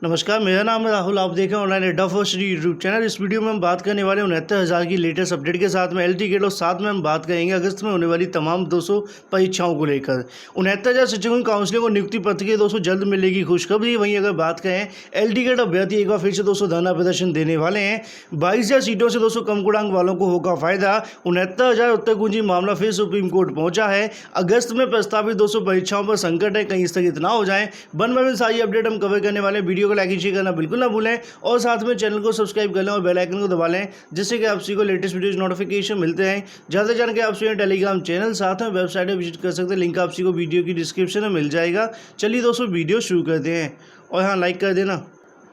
नमस्कार, मेरा नाम है राहुल। आप देखें ऑनलाइन अड्डा फॉर श्री यूट्यूब चैनल। इस वीडियो में हम बात करने वाले 69,000 की लेटेस्ट अपडेट के साथ में एल टिकट और साथ में हम बात करेंगे अगस्त में होने वाली तमाम 200 परीक्षाओं को लेकर। 69,000 शिक्षकों की काउंसलिंग और नियुक्ति पत्र दोस्तों जल्द मिलेगी खुशखबरी। वहीं अगर बात करें एल टिकट अभ्यर्थी एक बार फिर से दोस्तों धरना प्रदर्शन देने वाले हैं। 22,000 सीटों से दोस्तों कम गुणांक वालों को होगा फायदा। 69,000 उत्तर कुंजी मामला फिर सुप्रीम कोर्ट पहुंचा है। अगस्त में प्रस्तावित 200 परीक्षाओं पर संकट है, कहीं स्थगित ना हो जाए। बन में सारी अपडेट हम कवर करने वाले। वीडियो को लाइक शेयर करना बिल्कुल ना भूलें और साथ में चैनल को सब्सक्राइब कर लें और बेल आइकन को दबा लें, जिससे कि आप सभी को लेटेस्ट वीडियोज नोटिफिकेशन मिलते हैं। ज़्यादा जानकर आप सभी टेलीग्राम चैनल साथ में वेबसाइट पर विजिट कर सकते हैं। लिंक आप सभी को वीडियो की डिस्क्रिप्शन में मिल जाएगा। चलिए दोस्तों वीडियो शुरू करते हैं और हाँ लाइक कर देना।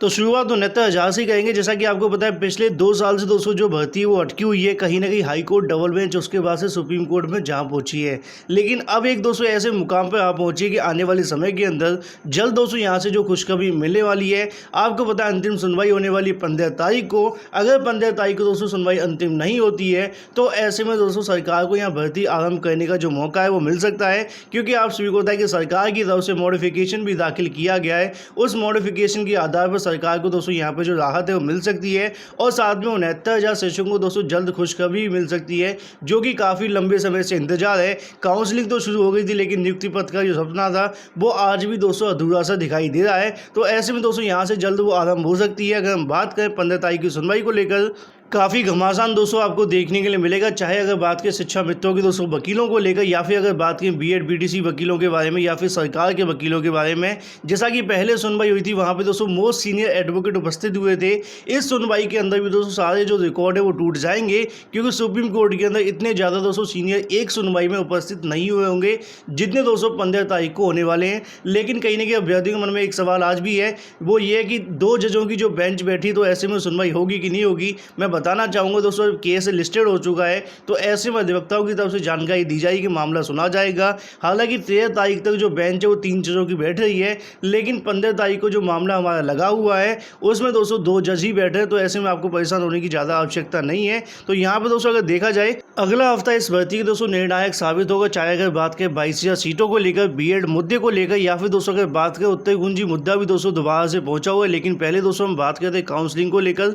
तो शुरुआत 69,000 से करेंगे। जैसा कि आपको पता है पिछले 2 साल से दोस्तों जो भर्ती है वो अटकी हुई है। कहीं ना कहीं हाई कोर्ट, डबल बेंच, उसके बाद से सुप्रीम कोर्ट में जहाँ पहुंची है। लेकिन अब एक दोस्तों ऐसे मुकाम पर आप पहुंची है कि आने वाले समय के अंदर जल्द दोस्तों यहाँ से जो खुशखबरी मिलने वाली है। आपको पता है अंतिम सुनवाई होने वाली 15 तारीख को। अगर 15 तारीख को दोस्तों सुनवाई अंतिम नहीं होती है तो ऐसे में दोस्तों सरकार को यहाँ भर्ती आरंभ करने का जो मौका है वो मिल सकता है, क्योंकि आप सभी को पता है कि सरकार की तरफ से मॉडिफिकेशन भी दाखिल किया गया है। उस मॉडिफिकेशन के आधार पर सरकार को दोस्तों यहाँ पे जो राहत है वो मिल सकती है और साथ में 69,000 शिक्षकों को दोस्तों जल्द खुशखबरी मिल सकती है, जो कि काफ़ी लंबे समय से इंतजार है। काउंसलिंग तो शुरू हो गई थी, लेकिन नियुक्ति पत्र का जो सपना था वो आज भी दोस्तों अधूरा सा दिखाई दे रहा है। तो ऐसे में दोस्तों यहाँ से जल्द वो आरंभ हो सकती है। अगर हम बात करें 15 तारीख की सुनवाई को लेकर, काफ़ी घमासान दोस्तों आपको देखने के लिए मिलेगा। चाहे अगर बात करें शिक्षा मित्रों की दोस्तों वकीलों को लेकर, या फिर अगर बात करें बीएड बीटीसी वकीलों के बारे में, या फिर सरकार के वकीलों के बारे में। जैसा कि पहले सुनवाई हुई थी वहाँ पे दोस्तों मोस्ट सीनियर एडवोकेट उपस्थित हुए थे। इस सुनवाई के अंदर भी दोस्तों सारे जो रिकॉर्ड है वो टूट जाएंगे, क्योंकि सुप्रीम कोर्ट के अंदर इतने ज़्यादा दोस्तों सीनियर एक सुनवाई में उपस्थित नहीं हुए होंगे जितने दोस्तों 15 तारीख को होने वाले हैं। लेकिन कहीं ना कहीं अभ्यर्थियों के मन में एक सवाल आज भी है, वो ये है कि 2 जजों की जो बेंच बैठी, तो ऐसे में सुनवाई होगी कि नहीं होगी। मैं बताना चाहूँगा दोस्तों केस लिस्टेड हो चुका है, तो ऐसे में अधिवक्ताओं की तरफ से जानकारी दी जाएगी कि मामला सुना जाएगा। हालांकि 13 तारीख तक जो बेंच है वो 3 जजों की बैठ रही है, लेकिन 15 तारीख को जो मामला हमारा लगा हुआ है उसमें दोस्तों 2 जज ही बैठे हैं। तो ऐसे में आपको परेशान होने की ज़्यादा आवश्यकता नहीं है। तो यहाँ पर दोस्तों अगर देखा जाए अगला हफ्ता इस भर्ती के दोस्तों निर्णायक साबित होगा। चाहे अगर बात करें 22,000 सीटों को लेकर, बीएड मुद्दे को लेकर, या फिर दोस्तों अगर बात करें उत्तर कुंजी मुद्दा भी दोस्तों दोबारा से पहुंचा हुआ है। लेकिन पहले दोस्तों हम बात करते हैं काउंसलिंग को लेकर।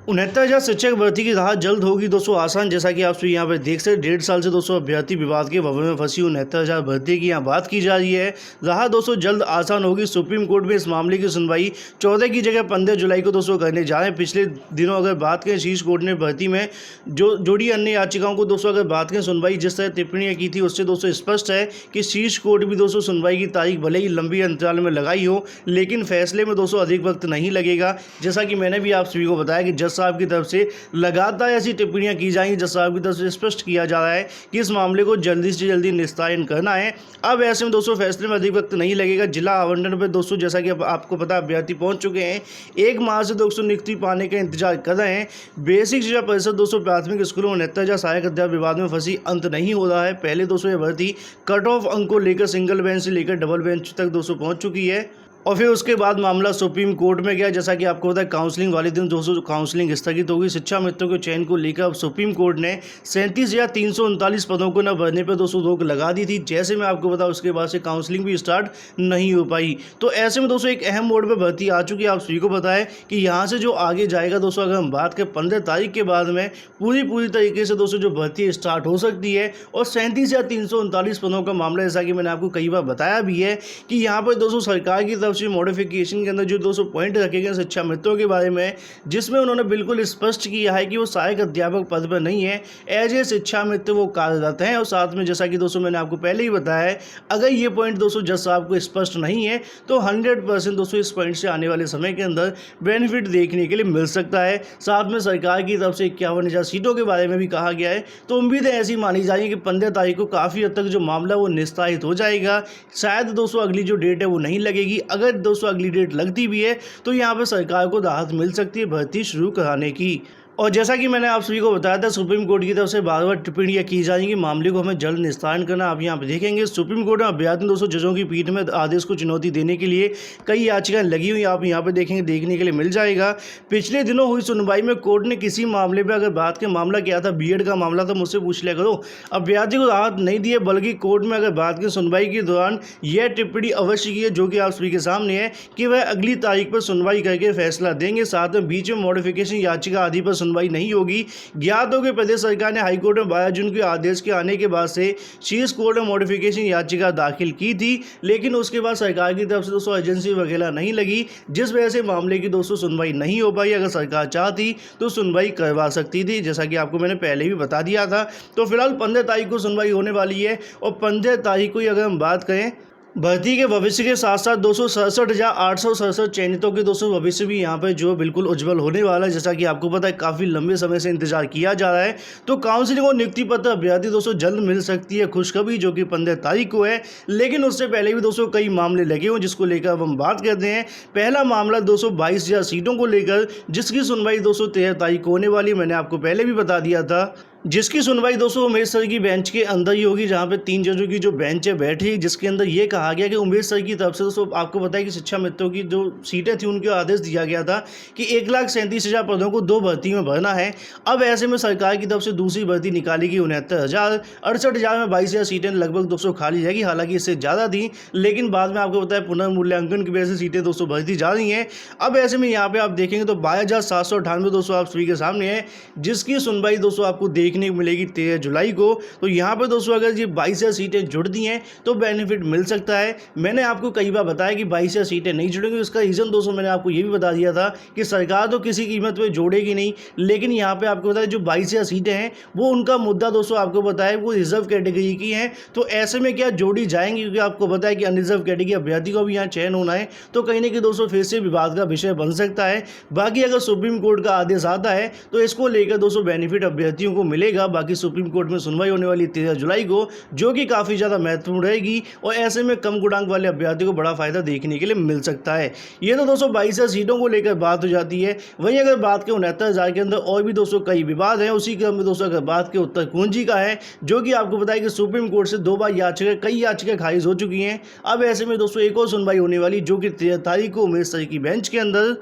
69,000 शिक्षक भर्ती की राह जल्द होगी दोस्तों आसान। जैसा कि आप यहाँ पर देख सकते 1.5 साल से दोस्तों अभ्यर्थी विवाद के भवन में फंसी 69,000 भर्ती की यहाँ बात की जा रही है। राह दोस्तों जल्द आसान होगी। सुप्रीम कोर्ट में इस मामले की सुनवाई 14 की जगह 15 जुलाई को दोस्तों करने जा रहे हैं। पिछले दिनों अगर बात करें शीर्ष कोर्ट ने भर्ती में जो जोड़ी अन्य याचिकाओं को दोस्तों अगर बात करें सुनवाई जिस तरह टिप्पणियाँ की थी उससे दोस्तों स्पष्ट है कि शीर्ष कोर्ट भी दोस्तों सुनवाई की तारीख भले ही लंबी अंतराल में लगाई हो, लेकिन फैसले में दोस्तों अधिक वक्त नहीं लगेगा। जैसा कि मैंने भी आप सभी को बताया कि जज साहब की तरफ से लगातार ऐसी टिप्पणियां की जाएंगी। जज साहब की तरफ से स्पष्ट किया जा रहा है कि इस मामले को जल्दी से जल्दी निस्तारण करना है। अब ऐसे में दोस्तों फैसले में अधिक वक्त नहीं लगेगा। जिला आवंटन पर दोस्तों जैसा कि आपको पता अभ्यर्थी पहुंच चुके हैं। 1 माह से दोस्तों नियुक्ति पाने का इंतजार कर रहे हैं। बेसिक शिक्षा परिषद दोस्तों प्राथमिक स्कूलों में 69,000 सहायक अध्यापक विवाद में फंसी अंत नहीं हो रहा है। पहले दोस्तों यह भर्ती कट ऑफ अंक को लेकर सिंगल बेंच से लेकर डबल बेंच तक दोस्तों पहुंच चुकी है और फिर उसके बाद मामला सुप्रीम कोर्ट में गया। जैसा कि आपको पता है काउंसलिंग वाले दिन दोस्तों काउंसलिंग स्थगित होगी। शिक्षा मित्रों के चयन को लेकर अब सुप्रीम कोर्ट ने 37,339 पदों को न भरने पर दोस्तों रोक लगा दी थी। जैसे मैं आपको बता उसके बाद से काउंसलिंग भी स्टार्ट नहीं हो पाई। तो ऐसे में दोस्तों एक अहम मोड़ पर भर्ती आ चुकी है। आप सभी को पता है कि यहाँ से जो आगे जाएगा दोस्तों, अगर हम बात करें 15 तारीख के बाद में पूरी तरीके से दोस्तों जो भर्ती स्टार्ट हो सकती है। और 37,339 पदों का मामला जैसा कि मैंने आपको कई बार बताया भी है कि यहाँ पर दोस्तों सरकार की तरफ से मॉडिफिकेशन के अंदर जो 200 पॉइंट रखे गए शिक्षा मित्रों के बारे में, जिसमें उन्होंने बिल्कुल स्पष्ट किया है कि वो सहायक अध्यापक पद पर नहीं है, एज ए शिक्षा मित्र वो कार्यरत हैं। और साथ में जैसा कि दोस्तों मैंने आपको पहले ही बताया है, अगर ये पॉइंट दोस्तों जज साहब को स्पष्ट नहीं है तो 100% दोस्तों इस पॉइंट से आने वाले समय के अंदर बेनिफिट देखने के लिए मिल सकता है। साथ में सरकार की तरफ से 51,000 सीटों के बारे में भी कहा गया है। तो उम्मीद है ऐसी मानी जा रही है कि 15 तारीख को काफ़ी हद तक जो मामला वो निस्तारित हो जाएगा। शायद दोस्तों अगली जो डेट है वो नहीं लगेगी। अगर दोस्तों अगली डेट लगती भी है तो यहाँ पर सरकार को राहत मिल सकती है भर्ती शुरू कराने की। और जैसा कि मैंने आप सभी को बताया था, सुप्रीम कोर्ट की तरफ से बार बार टिप्पणियां की जा रही कि मामले को हमें जल्द निस्तारण करना। आप यहाँ पे देखेंगे सुप्रीम कोर्ट में अभ्यर्थी 200 जजों की पीठ में आदेश को चुनौती देने के लिए कई याचिकाएं लगी हुई, आप यहाँ पे देखेंगे, देखने के लिए मिल जाएगा। पिछले दिनों हुई सुनवाई में कोर्ट ने किसी मामले पर अगर बात के मामला क्या था, बीएड का मामला था, मुझसे पूछ लिया करो, अभ्यर्थी को राहत नहीं दी है, बल्कि कोर्ट में अगर बात की सुनवाई के दौरान यह टिप्पणी अवश्य की है, जो कि आप सभी के सामने है, कि वह अगली तारीख पर सुनवाई करके फैसला देंगे। साथ में बीच में मॉडिफिकेशन याचिका आदि पर सुनवाई नहीं होगी। ज्ञात हो कि प्रदेश सरकार ने हाईकोर्ट में 12 जून के आदेश के आने के बाद से शीर्ष कोर्ट में मॉडिफिकेशन याचिका दाखिल की थी, लेकिन उसके बाद सरकार की तरफ से दोस्तों एजेंसी वगैरह नहीं लगी, जिस वजह से मामले की दोस्तों सुनवाई नहीं हो पाई। अगर सरकार चाहती तो सुनवाई करवा सकती थी, जैसा कि आपको मैंने पहले भी बता दिया था। तो फिलहाल 15 तारीख को सुनवाई होने वाली है, और 15 तारीख को ही अगर हम बात करें भर्ती के भविष्य के साथ साथ 267,867 चयनितों के दोस्तों भविष्य भी यहाँ पर जो बिल्कुल उज्जवल होने वाला है। जैसा कि आपको पता है, काफ़ी लंबे समय से इंतजार किया जा रहा है। तो काउंसिलिंग और नियुक्ति पत्र अभ्यर्थी दोस्तों जल्द मिल सकती है, खुशखबरी, जो कि 15 तारीख को है। लेकिन उससे पहले भी दोस्तों कई मामले लगे हुए, जिसको लेकर अब हम बात करते हैं। पहला मामला 222,000 सीटों को लेकर, जिसकी सुनवाई 13 तारीख को होने वाली, मैंने आपको पहले भी बता दिया था, जिसकी सुनवाई दोस्तों उमेश सर की बेंच के अंदर ही होगी, जहां पे 3 जजों की जो बेंच है बैठी, जिसके अंदर ये कहा गया कि उमेश सर की तरफ से दोस्तों आपको पता है कि शिक्षा मित्रों की जो सीटें थी उनके आदेश दिया गया था कि 1,37,000 पदों को 2 भर्ती में भरना है। अब ऐसे में सरकार की तरफ से दूसरी भर्ती निकाली गई 69,000, 68,000 में 22,000 सीटें लगभग दोस्तों खाली रहेगी। हालांकि इससे ज़्यादा थी, लेकिन बाद में आपको पता है पुनर्मूल्यांकन की वजह से सीटें दोस्तों भरती जा रही हैं। अब ऐसे में यहाँ पे आप देखेंगे तो 22,798 दोस्तों आप सभी के सामने है, जिसकी सुनवाई दोस्तों आपको देखने को मिलेगी 13 जुलाई को। तो यहाँ पर दोस्तों अगर ये 22,000 सीटें जुड़ती हैं तो बेनिफिट मिल सकता है। मैंने आपको कई बार बताया कि 22,000 सीटें नहीं जुड़ेंगी, इसका रीज़न दोस्तों मैंने आपको ये भी बता दिया था कि सरकार तो किसी कीमत पे जोड़ेगी नहीं, लेकिन यहाँ पे आपको पता है जो 22,000 सीटें हैं वो उनका मुद्दा दोस्तों आपको पता है वो रिजर्व कैटेगरी की हैं। तो ऐसे में क्या जोड़ी जाएंगी, क्योंकि आपको पता है कि अनरिजर्व कैटेगरी अभ्यर्थी को भी यहाँ चयन होना है, तो कहीं ना कहीं दोस्तों फिर से विवाद का विषय बन सकता है। बाकी अगर सुप्रीम कोर्ट का आदेश आता है तो इसको लेकर दोस्तों बेनिफिट अभ्यर्थियों को मिलेगा। बाकी सुप्रीम कोर्ट में सुनवाई होने वाली 13 जुलाई को, जो कि काफ़ी ज़्यादा महत्वपूर्ण रहेगी, और ऐसे में कम गुणांक वाले अभ्यर्थियों को बड़ा फायदा देखने के लिए मिल सकता है। ये तो दोस्तों 22,000 सीटों को लेकर बात हो जाती है। वहीं अगर बात करें 69,000 के अंदर और भी दोस्तों कई विवाद हैं, उसी क्रम में दोस्तों अगर बात करें उत्तर कुंजी का है, जो कि आपको बताया कि सुप्रीम कोर्ट से 2 बार कई याचिकाएं खारिज हो चुकी हैं। अब ऐसे में दोस्तों एक और सुनवाई होने वाली, जो कि 13 तारीख को उमेश सर की बेंच के अंदर।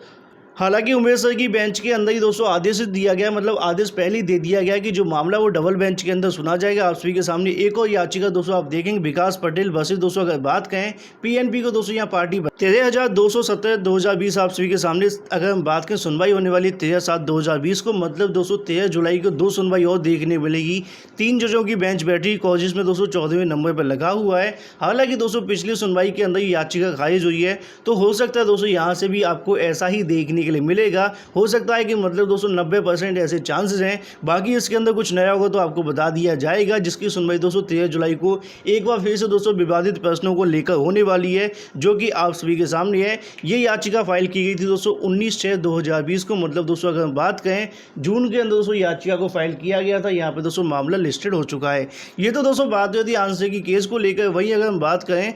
हालांकि उमेश सर की बेंच के अंदर ही दोस्तों आदेश दिया गया, मतलब आदेश पहले ही दे दिया गया कि जो मामला वो डबल बेंच के अंदर सुना जाएगा। आप सभी के सामने एक और याचिका दोस्तों आप देखेंगे, विकास पटेल वर्सेस दोस्तों अगर बात करें पीएनपी को दोस्तों यहाँ पार्टी 13,217 2020 आप सभी के सामने अगर हम बात करें सुनवाई होने वाली 13/7/2020 को, मतलब दोस्तों 13 जुलाई को 2 सुनवाई और देखने मिलेगी। 3 जजों की बेंच बैठी कॉजेस में दोस्तों 14वें नंबर पर लगा हुआ है। हालांकि दोस्तों पिछली सुनवाई के अंदर ही याचिका खारिज हुई है, तो हो सकता है दोस्तों यहाँ से भी आपको ऐसा ही देखने के लिए मिलेगा। हो सकता है कि मतलब दोस्तों 90% ऐसे चांसेस हैं। बाकी इसके अंदर कुछ नया होगा तो आपको बता दिया जाएगा, जिसकी सुनवाई दोस्तों 13 जुलाई को एक बार फिर से दोस्तों विवादित प्रश्नों को लेकर होने वाली है, जो कि आप सभी के सामने है। ये याचिका फाइल की गई थी दोस्तों 19/6/2020 को, मतलब दोस्तों अगर हम बात करें जून के अंदर दोस्तों याचिका को फाइल किया गया था। यहाँ पे दोस्तों मामला लिस्टेड हो चुका है। ये तो दोस्तों बात हुई थी आंसर की केस को लेकर। वहीं अगर हम बात करें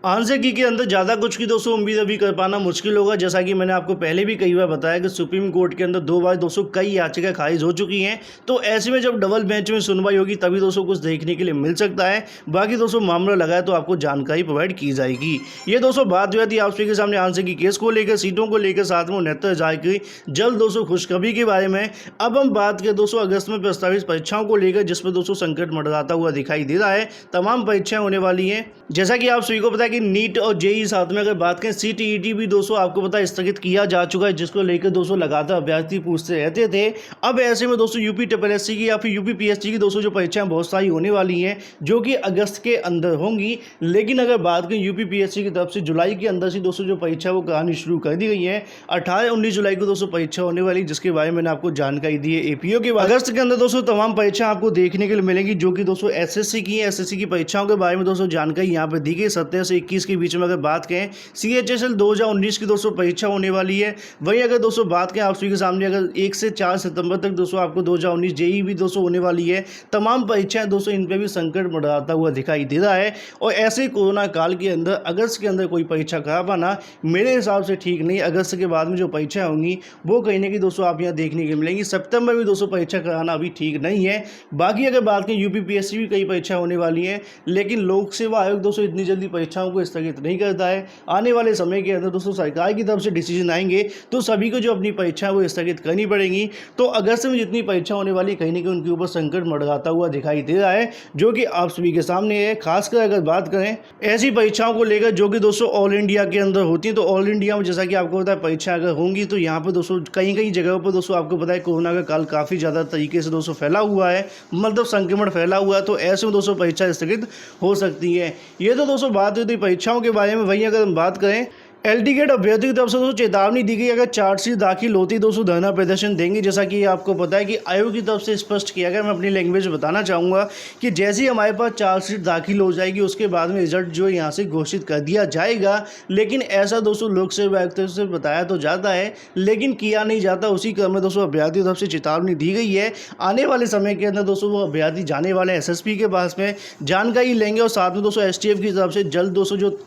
आंसर की के अंदर ज़्यादा कुछ की दोस्तों उम्मीद अभी कर पाना मुश्किल होगा। जैसा कि मैंने आपको पहले भी कई बार बताया कि सुप्रीम कोर्ट के अंदर 2 बार दोस्तों कई याचिका खारिज हो चुकी हैं। तो ऐसे में जब डबल बेंच में सुनवाई होगी तभी दोस्तों कुछ देखने के लिए मिल सकता है। बाकी दोस्तों मामला लगाए तो आपको जानकारी प्रोवाइड की जाएगी। ये दोस्तों बात हुई थी आप सभी के सामने आंसर की केस को लेकर, सीटों को लेकर, साथ में 69,000 की जल्द दोस्तों खुशखबरी के बारे में। अब हम बात करें दोस्तों अगस्त में प्रस्तावित परीक्षाओं को लेकर, जिसमें दोस्तों संकट मंडराता हुआ दिखाई दे रहा है। तमाम परीक्षाएं होने वाली हैं, जैसा कि आप सभी को पता है कि नीट और जेई, साथ में अगर बात करें सीटीईटी भी दोस्तों आपको पता है स्थगित किया जा चुका है, जिसको लेकर दोस्तों लगातार अभ्यर्थी पूछते रहते थे। अब ऐसे में दोस्तों यूपीएससी की या फिर यूपीपीएससी की दोस्तों जो परीक्षाएं बहुत सारी होने वाली हैं, जो कि अगस्त के अंदर होंगी। लेकिन अगर बात करें यूपीपीएससी की तरफ से जुलाई के अंदर से दोस्तों जो परीक्षा वो करानी शुरू कर दी गई है। 18-19 जुलाई को दोस्तों परीक्षा होने वाली, जिसके बारे में मैंने आपको जानकारी दी है एपीओ के। अगस्त के अंदर दोस्तों तमाम परीक्षा आपको देखने के लिए मिलेंगी, जो कि दोस्तों एसएससी की परीक्षाओं के बारे में दोस्तों जानकारी यहाँ पर दी गई। 17 से 21 के बीच में अगर बात करें CHSL 2019 की दोस्तों परीक्षा होने वाली है। वहीं अगर दोस्तों बात करें आप सभी के सामने अगर 1 से 4 सितंबर तक दोस्तों आपको 2019 JEE भी दोस्तों होने वाली है। तमाम परीक्षाएं दोस्तों इन पे भी संकट मंडराता हुआ दिखाई दे रहा है और ऐसे कोरोना काल के अंदर अगस्त के अंदर कोई परीक्षा करा पाना मेरे हिसाब से ठीक नहीं। अगस्त के बाद में जो परीक्षाएं होंगी वो कहीं ना कहीं दोस्तों आप यहाँ देखने को मिलेंगी। सितंबर में दोस्तों परीक्षा कराना अभी ठीक नहीं है। बाकी अगर बात करें UPPSC भी कई परीक्षा होने वाली है, लेकिन लोक सेवा आयोग दोस्तों इतनी जल्दी परीक्षाओं को स्थगित नहीं करता है। आने वाले समय के अंदर दोस्तों सरकार की तरफ से डिसीजन आएंगे तो सभी को जो अपनी परीक्षा वो स्थगित करनी पड़ेंगी। तो अगस्त में जितनी परीक्षा होने वाली कहीं ना कहीं उनके ऊपर संकट मंडराता हुआ दिखाई दे रहा है, जो कि आप सभी के सामने है। खासकर अगर बात करें ऐसी परीक्षाओं को लेकर जो कि दोस्तों ऑल इंडिया के अंदर होती है, तो ऑल इंडिया में जैसा कि आपको पता है परीक्षा अगर होंगी तो यहाँ पर दोस्तों कई कई जगहों पर दोस्तों आपको पता है कोरोना का काल काफ़ी ज़्यादा तरीके से दोस्तों फैला हुआ है, मतलब संक्रमण फैला हुआ है। तो ऐसे में दोस्तों परीक्षा स्थगित हो सकती है। ये तो दोस्तों बात हुई थी परीक्षाओं के बारे में। वहीं अगर हम बात करें एल टिकट अभ्यर्थी की तरफ से दोस्तों चेतावनी दी गई, अगर चार्जशीट दाखिल होती दोस्तों धरना प्रदर्शन देंगे। जैसा कि आपको पता है कि आयोग की तरफ से स्पष्ट किया गया। मैं अपनी लैंग्वेज में बताना चाहूँगा कि जैसे ही हमारे पास चार्जशीट दाखिल हो जाएगी उसके बाद में रिजल्ट जो है यहाँ से घोषित कर दिया जाएगा। लेकिन ऐसा दोस्तों लोक सेवा आयुक्त से बताया तो जाता है लेकिन किया नहीं जाता। उसी क्रम में दोस्तों अभ्यर्थी की तरफ से चेतावनी दी गई है। आने वाले समय के अंदर दोस्तों वो अभ्यर्थी जाने वाले SSP के पास में जानकारी लेंगे और साथ में दोस्तों STF की तरफ से जल्द दोस्तों जो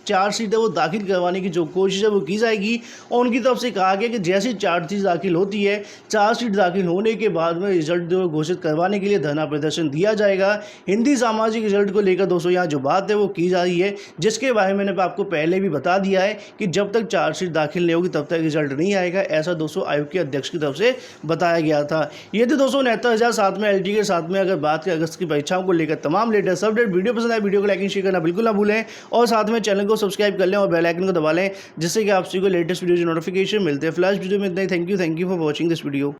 चार्जशीट है वो दाखिल करवाने की जो कोशिश है वो की जाएगी। और उनकी तरफ से कहा गया कि जैसी चार्जशीट दाखिल होती है, चार्जशीट दाखिल होने के बाद में रिजल्ट जो घोषित करवाने के लिए धरना प्रदर्शन दिया जाएगा। हिंदी सामाजिक रिजल्ट को लेकर दोस्तों यहाँ जो बात है वो की जा रही है, जिसके बारे में मैंने आपको पहले भी बता दिया है कि जब तक चार्जशीट दाखिल नहीं होगी तब तक रिजल्ट नहीं आएगा। ऐसा दोस्तों आयोग के अध्यक्ष की तरफ से बताया गया था। ये तो दोस्तों 69,007 में LT के साथ में अगर बात करें अगस्त की परीक्षाओं को लेकर तमाम लेटेस्ट अपडेट। वीडियो पसंद आए वीडियो को लाइक शेयर करना बिल्कुल ना भूलें और साथ में चैनल को सब्सक्राइब कर लें और बेल आइकन को दबा लें, जिससे कि आप सभी को लेटेस्ट वीडियो नोटिफिकेशन मिलते हैं। फ्लैश वीडियो में इतना ही। Thank you for watching this video.